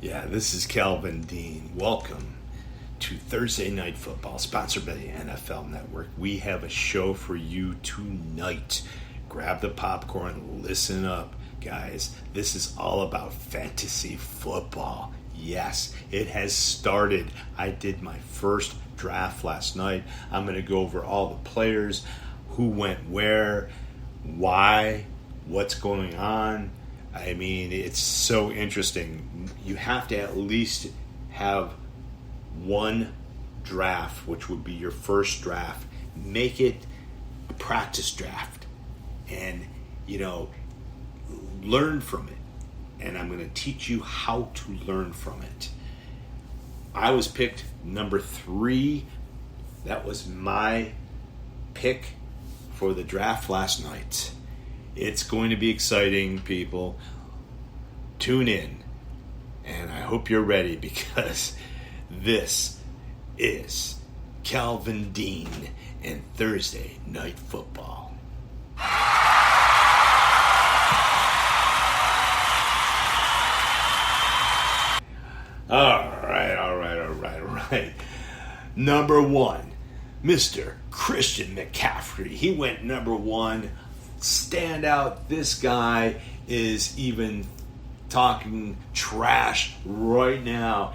Yeah, this is Calvin Dean. Welcome to Thursday Night Football, sponsored by the NFL Network. We have a show for you tonight. Grab the popcorn, listen up, guys. This is all about fantasy football. Yes, it has started. I did my first draft last night. I'm going to go over all the players, who went where, why, what's going on. I mean, it's so interesting. You have to at least have one draft, which would be your first draft. Make it a practice draft and, learn from it. And I'm going to teach you how to learn from it. I was picked number 3. That was my pick for the draft last night. It's going to be exciting, people. Tune in. And I hope you're ready because this is Calvin Dean and Thursday Night Football. All right. Number 1, Mr. Christian McCaffrey. He went number 1. Standout. This guy is even talking trash right now.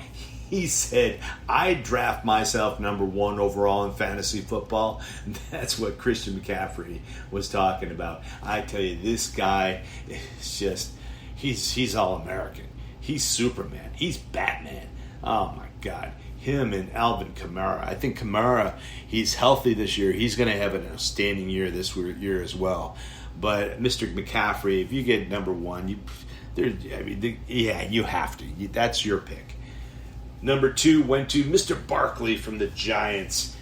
He said, I draft myself number 1 overall in fantasy football. That's what Christian McCaffrey was talking about. I tell you, this guy is just, he's all-American. He's Superman. He's Batman. Oh, my God. Him and Alvin Kamara. I think Kamara, he's healthy this year. He's going to have an outstanding year this year as well. But Mr. McCaffrey, if you get number 1, you have to. That's your pick. Number 2 went to Mr. Barkley from the Giants.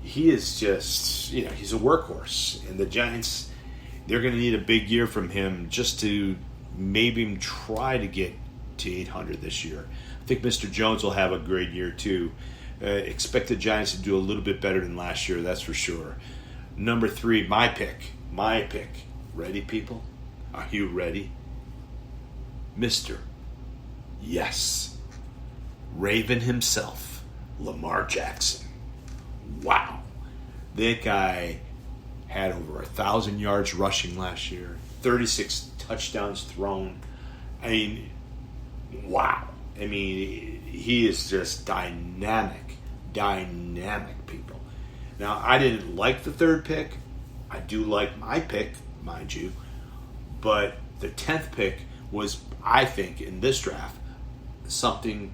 He is just, he's a workhorse. And the Giants, they're going to need a big year from him just to maybe try to get to 800 this year. I think Mr. Jones will have a great year too. Expect the Giants to do a little bit better than last year, that's for sure. Number 3, my pick. Ready, people? Are you ready? Mr. Yes. Raven himself, Lamar Jackson. Wow. That guy had over 1,000 yards rushing last year, 36 touchdowns thrown. I mean, wow. I mean, he is just dynamic, people. Now, I didn't like the 3rd pick. I do like my pick, mind you. But the 10th pick was, I think, in this draft, something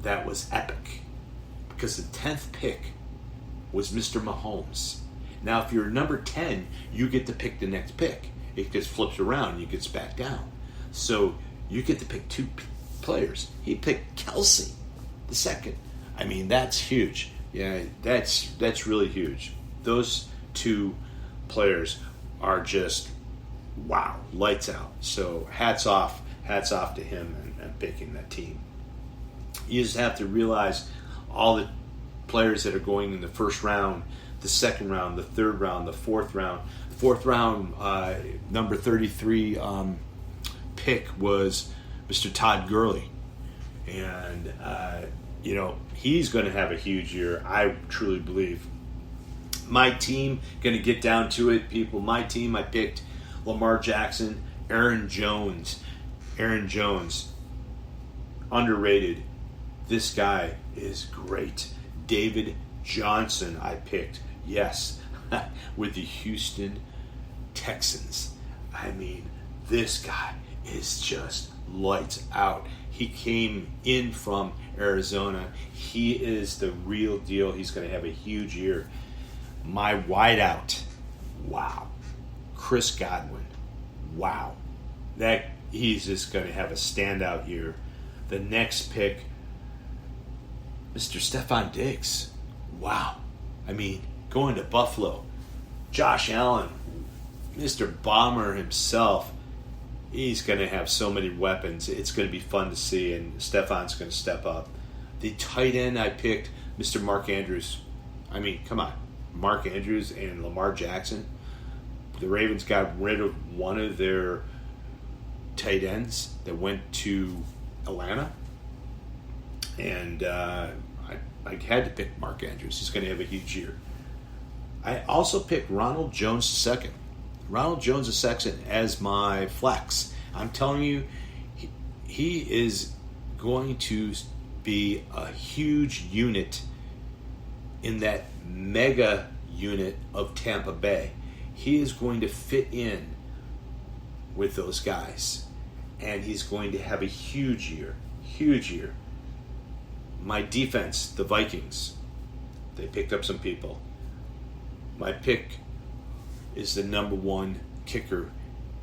that was epic. Because the 10th pick was Mr. Mahomes. Now, if you're number 10, you get to pick the next pick. It gets flipped around and you get back down. So you get to pick 2 players. He picked Kelsey, the 2nd. I mean, that's huge. Yeah, that's really huge. Those 2 players are just, wow, lights out. So hats off to him and picking that team. You just have to realize all the players that are going in the first round, the 2nd round, the 3rd round, the 4th round. 4th round, number 33 pick was Mr. Todd Gurley. And, he's going to have a huge year, I truly believe. My team, going to get down to it, people. My team, I picked Lamar Jackson, Aaron Jones. Underrated. This guy is great. David Johnson, I picked. Yes, with the Houston Texans. I mean, this guy is just lights out. He came in from Arizona. He is the real deal. He's going to have a huge year. My wideout, wow. Chris Godwin, wow. He's just going to have a standout year. The next pick, Mr. Stephon Diggs, wow. I mean, going to Buffalo. Josh Allen, Mr. Bomber himself. He's going to have so many weapons. It's going to be fun to see, and Stephon's going to step up. The tight end I picked, Mr. Mark Andrews. I mean, come on. Mark Andrews and Lamar Jackson. The Ravens got rid of one of their tight ends that went to Atlanta. And I had to pick Mark Andrews. He's going to have a huge year. I also picked Ronald Jones II. Ronald Jones II as my flex. I'm telling you, he is going to be a huge unit in that mega unit of Tampa Bay. He is going to fit in with those guys, and he's going to have a huge year. Huge year. My defense, the Vikings, they picked up some people. My pick is the number one kicker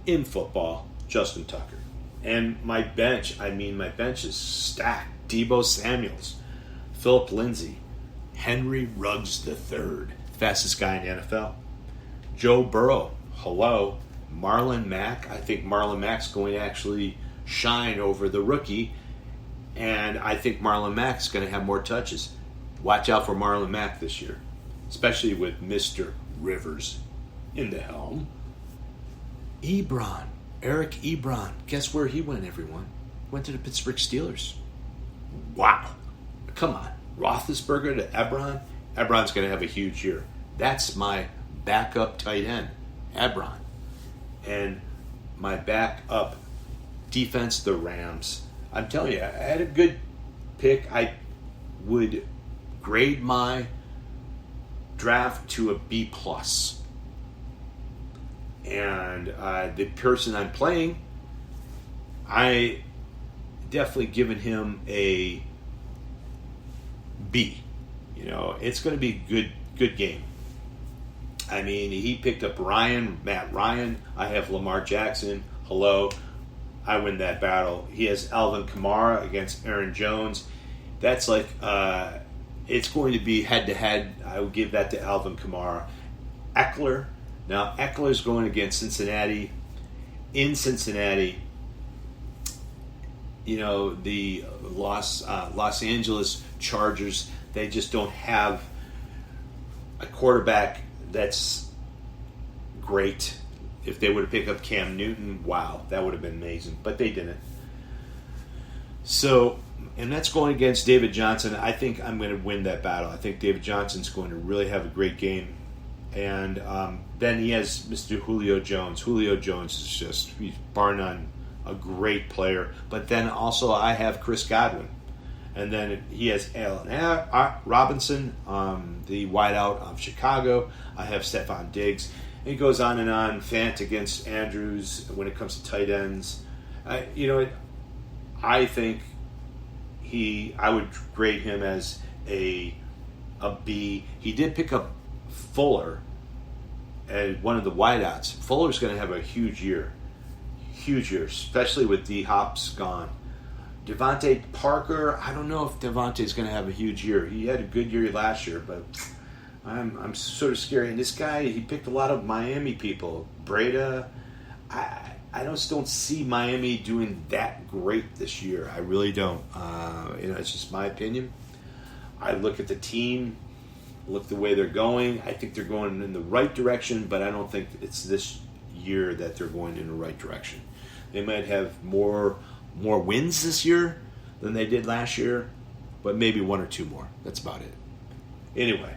in football, Justin Tucker. And my bench is stacked. Deebo Samuels, Philip Lindsay, Henry Ruggs III, fastest guy in the NFL. Joe Burrow, hello. Marlon Mack, I think Marlon Mack's going to actually shine over the rookie, and I think Marlon Mack's going to have more touches. Watch out for Marlon Mack this year, especially with Mr. Rivers in the helm. Eric Ebron, guess where he went, everyone? Went to the Pittsburgh Steelers. Wow. Come on. Roethlisberger to Ebron. Ebron's going to have a huge year. That's my backup tight end, Ebron. And my backup defense, the Rams. I'm telling you, I had a good pick. I would grade my draft to a B+. And the person I'm playing, I definitely given him a B. It's going to be a good game. I mean, he picked up Matt Ryan. I have Lamar Jackson. Hello. I win that battle. He has Alvin Kamara against Aaron Jones. That's like, it's going to be head-to-head. I would give that to Alvin Kamara. Eckler. Now, Eckler's going against Cincinnati. In Cincinnati, the Los Angeles Chargers, they just don't have a quarterback that's great. If they would have picked up Cam Newton, wow, that would have been amazing. But they didn't. So, and that's going against David Johnson. I think I'm going to win that battle. I think David Johnson's going to really have a great game. And then he has Mr. Julio Jones. Julio Jones is just, he's bar none, a great player. But then also I have Chris Godwin. And then he has Allen Robinson, the wideout of Chicago. I have Stephon Diggs. And he goes on and on. Fant against Andrews when it comes to tight ends. I think I would grade him as a B. He did pick up Fuller as one of the wideouts. Fuller's going to have a huge year, especially with D-Hop's gone. Devonte Parker, I don't know if Devonte's going to have a huge year. He had a good year last year, but I'm sort of scary. And this guy, he picked a lot of Miami people. Breda, I just don't see Miami doing that great this year. I really don't. It's just my opinion. I look at the team, look the way they're going. I think they're going in the right direction, but I don't think it's this year that they're going in the right direction. They might have more wins this year than they did last year, but maybe one or two more. That's about it. Anyway,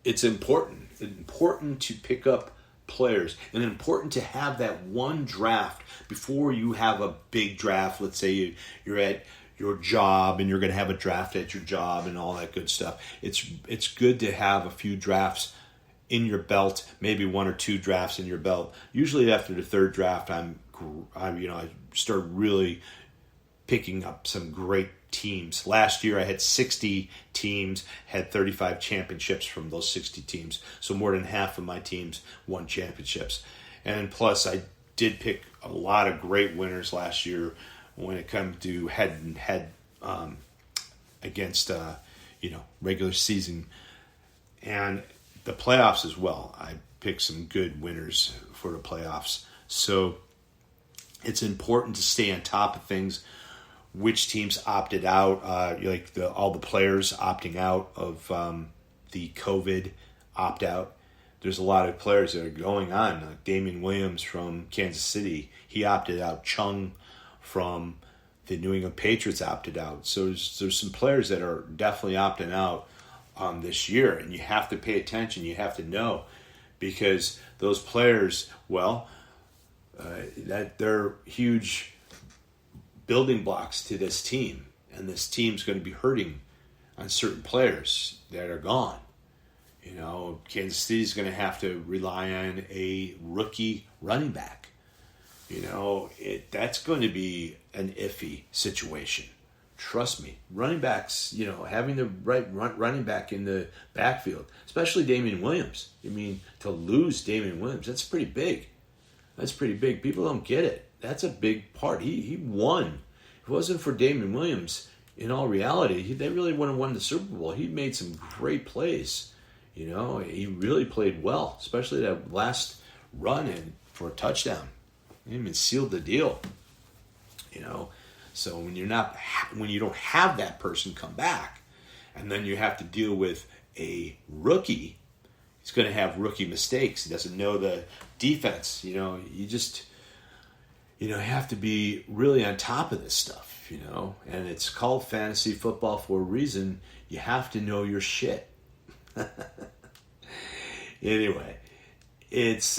it's important to pick up players, and important to have that one draft before you have a big draft. Let's say you're at your job and you're going to have a draft at your job and all that good stuff. It's good to have a few drafts in your belt, maybe one or two drafts in your belt. Usually after the third draft, I start really picking up some great teams. Last year I had 60 teams, had 35 championships from those 60 teams. So more than half of my teams won championships. And plus I did pick a lot of great winners last year when it comes to head against regular season and the playoffs as well. I picked some good winners for the playoffs. So it's important to stay on top of things. Which teams opted out, all the players opting out of the COVID opt-out. There's a lot of players that are going on. Damian Williams from Kansas City, he opted out. Chung from The New England Patriots opted out. So there's some players that are definitely opting out this year, and you have to pay attention. You have to know, because those players, that they're huge building blocks to this team, and this team's going to be hurting on certain players that are gone. Kansas City's going to have to rely on a rookie running back. That's going to be an iffy situation. Trust me. Running backs, having the right running back in the backfield, especially Damian Williams. To lose Damian Williams, that's pretty big. People don't get it. That's a big part. He won. If it wasn't for Damian Williams, in all reality, they really wouldn't have won the Super Bowl. He made some great plays. He really played well, especially that last run in for a touchdown. He even sealed the deal. So when you don't have that person come back, and then you have to deal with a rookie, he's going to have rookie mistakes. He doesn't know the defense. You just have to be really on top of this stuff. And it's called fantasy football for a reason. You have to know your shit. Anyway, it's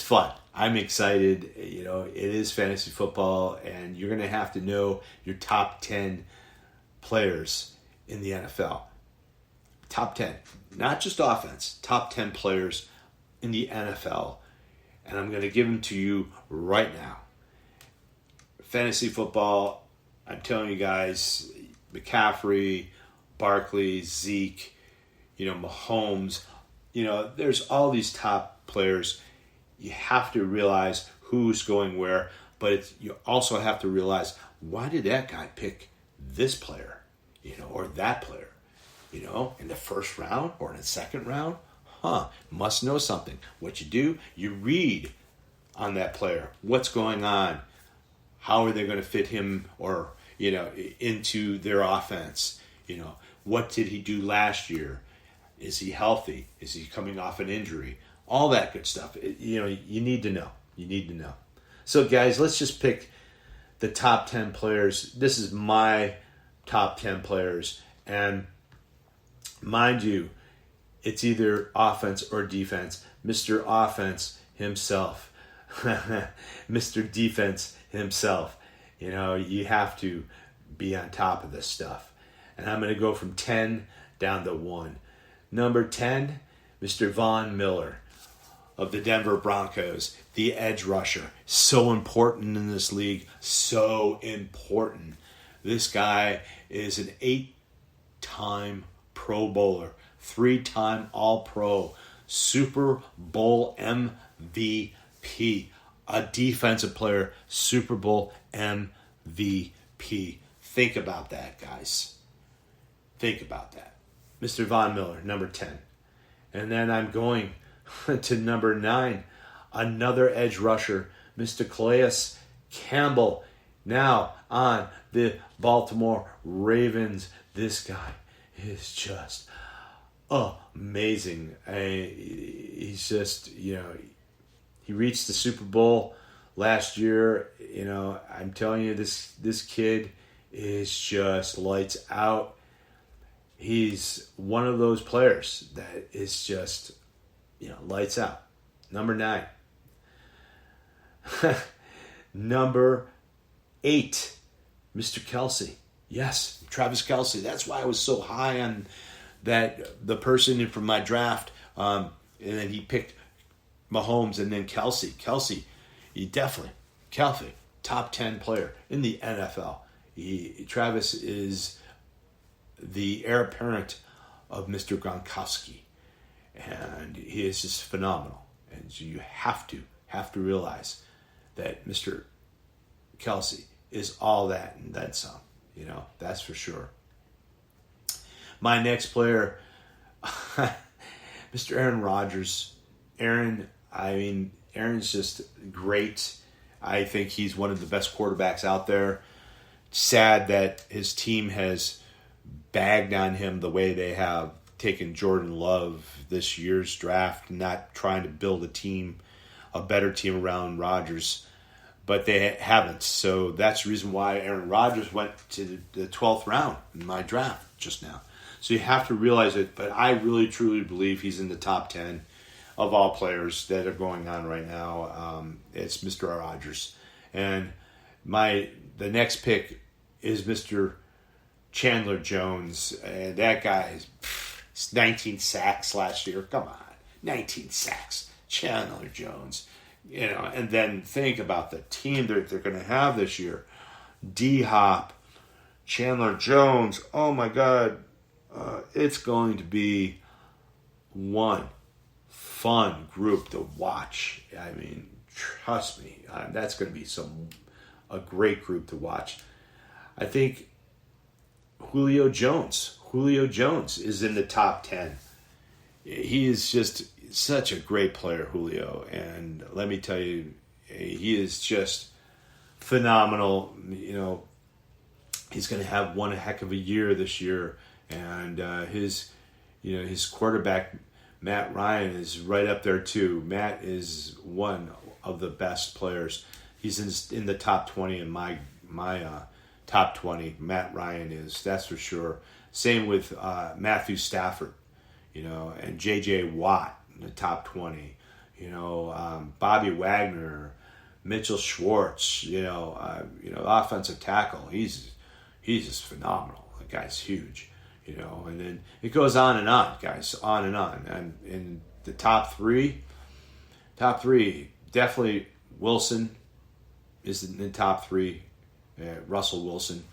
fun. I'm excited. It is fantasy football, and you're going to have to know your top 10 players in the NFL. Top 10. Not just offense. Top 10 players in the NFL. And I'm going to give them to you right now. Fantasy football, I'm telling you guys, McCaffrey, Barkley, Zeke, Mahomes, there's all these top players. You have to realize who's going where, but you also have to realize, why did that guy pick this player, or that player, in the first round or in the second round? Must know something. What you do, you read on that player. What's going on? How are they going to fit him or, into their offense? What did he do last year? Is he healthy? Is he coming off an injury? All that good stuff. You need to know. You need to know. So, guys, let's just pick the top 10 players. This is my top 10 players. And mind you, it's either offense or defense. Mr. Offense himself. Mr. Defense himself. You have to be on top of this stuff. And I'm going to go from 10 down to 1. Number 10, Mr. Von Miller of the Denver Broncos, the edge rusher. So important in this league. So important. This guy is an 8-time Pro Bowler, 3-time All-Pro, Super Bowl MVP, a defensive player, Super Bowl MVP. Think about that, guys. Think about that. Mr. Von Miller, number 10. And then I'm going to number 9, another edge rusher, Mr. Claus Campbell, now on the Baltimore Ravens. This guy is just amazing. He's just, he reached the Super Bowl last year. I'm telling you, this kid is just lights out. He's one of those players that is just, lights out. Number 9. Number 8, Mr. Kelsey. Yes, Travis Kelsey. That's why I was so high on the person from my draft. And then he picked Mahomes and then Kelsey. Kelsey, top 10 player in the NFL. Travis is the heir apparent of Mr. Gronkowski. And he is just phenomenal. And so you have to realize that Mr. Kelsey is all that and then some. That's for sure. My next player, Mr. Aaron Rodgers. Aaron's just great. I think he's one of the best quarterbacks out there. Sad that his team has bagged on him the way they have taken Jordan Love this year's draft, not trying to build a better team around Rodgers. but they haven't. So that's the reason why Aaron Rodgers went to the 12th round in my draft just now. So you have to realize it, but I really, truly believe he's in the top 10 of all players that are going on right now. It's Mr. Rodgers. And the next pick is Mr. Chandler Jones. And that guy is 19 sacks last year. Come on, 19 sacks. Chandler Jones. And then think about the team that they're going to have this year. D-Hop, Chandler Jones. Oh, my God. It's going to be one fun group to watch. I mean, trust me, that's going to be a great group to watch. I think Julio Jones is in the top 10. He is just such a great player, Julio, and let me tell you, he is just phenomenal. He's going to have one heck of a year this year, and his quarterback Matt Ryan is right up there too. Matt is one of the best players. He's in the top 20 in my top 20. Matt Ryan is, that's for sure. Same with Matthew Stafford, and J.J. Watt in the top 20. Bobby Wagner, Mitchell Schwartz. Offensive tackle. He's just phenomenal. The guy's huge. And then it goes on and on, guys, on and on. And in the top three, definitely Wilson is in the top three. Russell Wilson,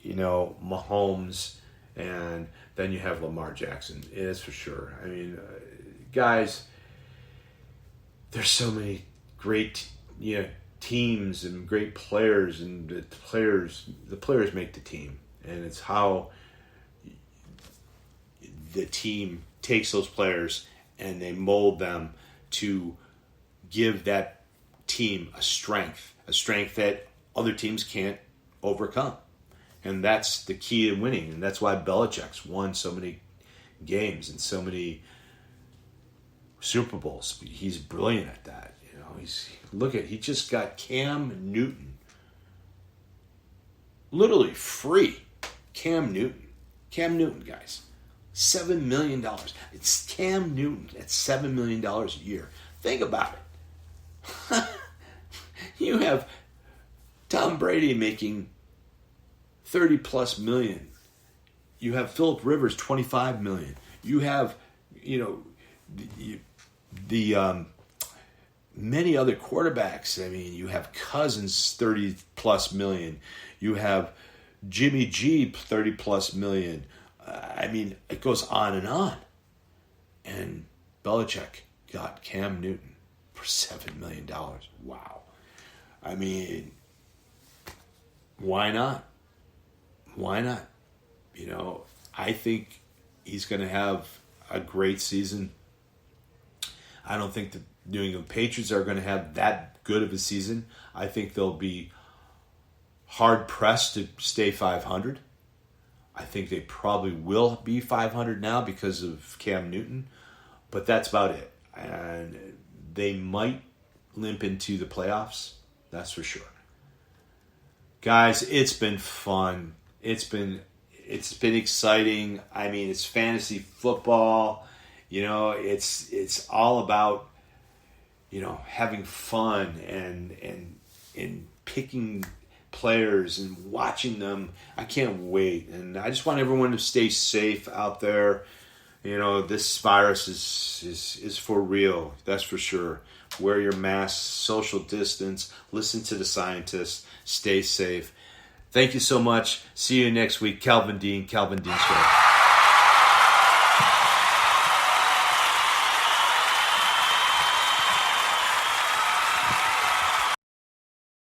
Mahomes, and then you have Lamar Jackson. It is for sure. I mean, guys, there's so many great, teams and great players, and the players make the team, and it's how the team takes those players and they mold them to give that team a strength that other teams can't overcome. And that's the key to winning. And that's why Belichick's won so many games and so many Super Bowls. He's brilliant at that. He just got Cam Newton. Literally free. Cam Newton, guys. $7 million. It's Cam Newton at $7 million a year. Think about it. You have Tom Brady making 30 plus million. You have Phillip Rivers, 25 million. You have, the many other quarterbacks. I mean, you have Cousins, 30 plus million. You have Jimmy G, 30 plus million. I mean, it goes on and on. And Belichick got Cam Newton for $7 million. Wow. I mean, why not? Why not? I think he's going to have a great season. I don't think the New England Patriots are going to have that good of a season. I think they'll be hard-pressed to stay 500. I think they probably will be 500 now because of Cam Newton, but that's about it. And they might limp into the playoffs, that's for sure. Guys, it's been fun. It's been exciting. I mean, it's fantasy football. It's all about having fun and picking players and watching them. I can't wait, and I just want everyone to stay safe out there. This virus is for real, that's for sure. Wear your mask, social distance, listen to the scientists, stay safe. Thank you so much. See you next week. Calvin Dean Show.